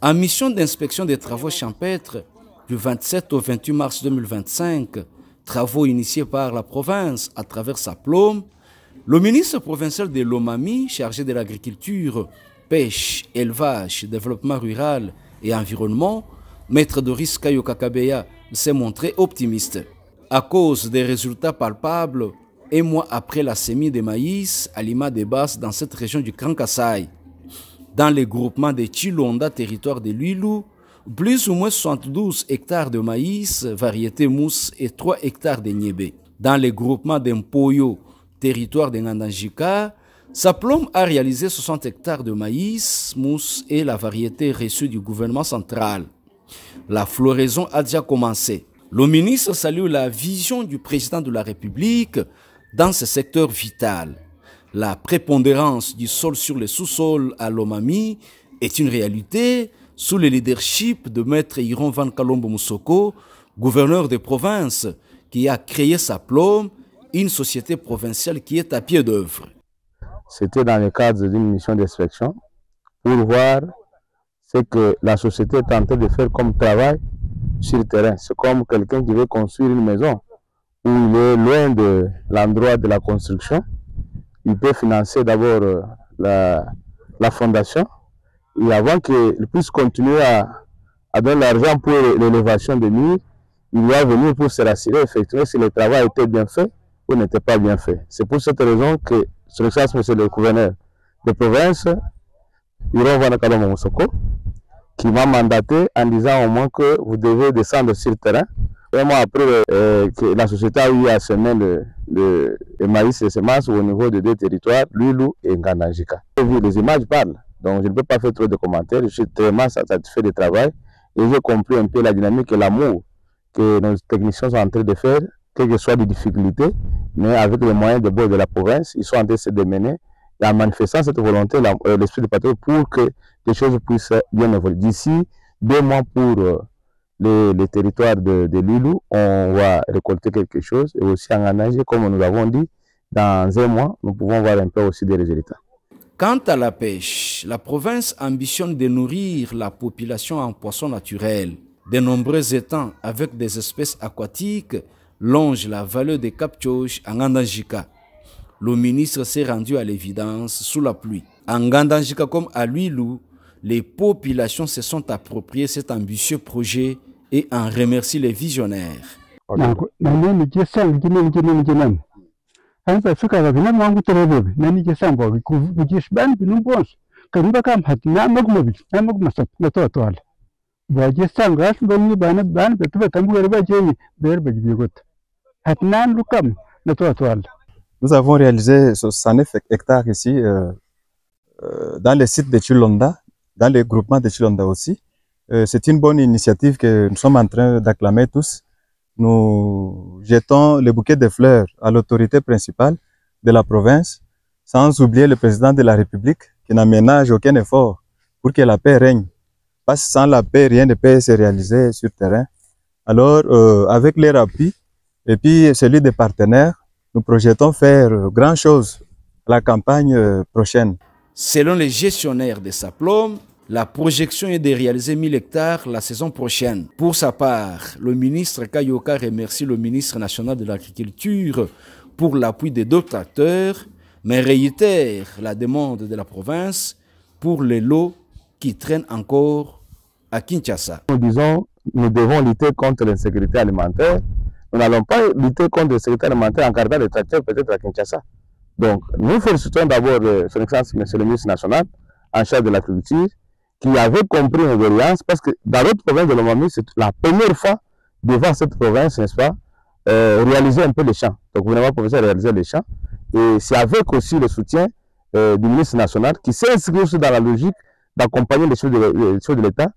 En mission d'inspection des travaux champêtres du 27 au 28 mars 2025, travaux initiés par la province à travers sa plombe, le ministre provincial de Lomami, chargé de l'agriculture, pêche, élevage, développement rural et environnement, maître Doris Kayo-Kakabeya, s'est montré optimiste. À cause des résultats palpables, un mois après la semis de maïs à Lima de Basse dans cette région du Grand Kasaï. Dans les groupements de Chilonda, territoire de Luilu, plus ou moins 72 hectares de maïs, variété mousse et 3 hectares de niébé. Dans les groupements d'Empoyo, territoire de Ngandangika, sa plombe a réalisé 60 hectares de maïs, mousse et la variété reçue du gouvernement central. La floraison a déjà commencé. Le ministre salue la vision du président de la République dans ce secteur vital. La prépondérance du sol sur le sous-sol à Lomami est une réalité sous le leadership de Maître Iron Van Kalombo Moussoko, gouverneur de province, qui a créé sa plombe, une société provinciale qui est à pied d'œuvre. C'était dans le cadre d'une mission d'inspection pour voir ce que la société est en train de faire comme travail sur le terrain. C'est comme quelqu'un qui veut construire une maison où il est loin de l'endroit de la construction. Il peut financer d'abord la fondation et avant qu'il puisse continuer à donner l'argent pour l'élévation des murs, il doit venir pour se rassurer effectivement si le travail était bien fait ou n'était pas bien fait. C'est pour cette raison que son Excellence, Monsieur le gouverneur de province, Iron Van Kalombo Moussoko, qui m'a mandaté en disant au moins que vous devez descendre sur le terrain. Un mois après que la société a eu à semer le maïs et semences au niveau de deux territoires, Luilu et Ngandangika. Les images parlent, donc je ne peux pas faire trop de commentaires. Je suis très satisfait du travail et j'ai compris un peu la dynamique et l'amour que nos techniciens sont en train de faire, quelles que soient les difficultés, mais avec les moyens de bord de la province, ils sont en train de se démener et en manifestant cette volonté, l'esprit de patrie pour que les choses puissent bien évoluer. D'ici 2 mois pour les territoires de Luilu, on va récolter quelque chose et aussi en Ngandangika, comme nous l'avons dit, dans 1 mois, nous pouvons voir un peu aussi des résultats. Quant à la pêche, la province ambitionne de nourrir la population en poissons naturels. De nombreux étangs avec des espèces aquatiques longent la vallée de Cap-Tchouch en Ngandangika. Le ministre s'est rendu à l'évidence sous la pluie. En Ngandangika comme à Luilu, les populations se sont appropriées cet ambitieux projet et en remercient les visionnaires. Nous avons réalisé 69 hectares ici dans le site de Chilonda, dans le groupement de Chilonda aussi. C'est une bonne initiative que nous sommes en train d'acclamer tous. Nous jetons le bouquet de fleurs à l'autorité principale de la province, sans oublier le président de la République qui n'aménage aucun effort pour que la paix règne. Parce que sans la paix, rien ne peut se réaliser sur le terrain. Alors, avec leur appui et puis celui des partenaires, nous projetons faire grand chose à la campagne prochaine. Selon les gestionnaires de sa plombe, la projection est de réaliser 1000 hectares la saison prochaine. Pour sa part, le ministre Kayoka remercie le ministre national de l'Agriculture pour l'appui des 2 tracteurs, mais réitère la demande de la province pour les lots qui traînent encore à Kinshasa. Nous disons, nous devons lutter contre l'insécurité alimentaire. Nous n'allons pas lutter contre l'insécurité alimentaire en gardant les tracteurs peut-être à Kinshasa. Donc, nous félicitons d'abord son Excellence, Monsieur le ministre national, en charge de l'agriculture, qui avait compris nos doléances, parce que dans l'autre province de Lomami, c'est la première fois devant cette province, n'est-ce pas, réaliser un peu les champs. Donc, le gouvernement provincial a réalisé les champs. Et c'est avec aussi le soutien du ministre national qui s'est inscrit aussi dans la logique d'accompagner les choses de l'État.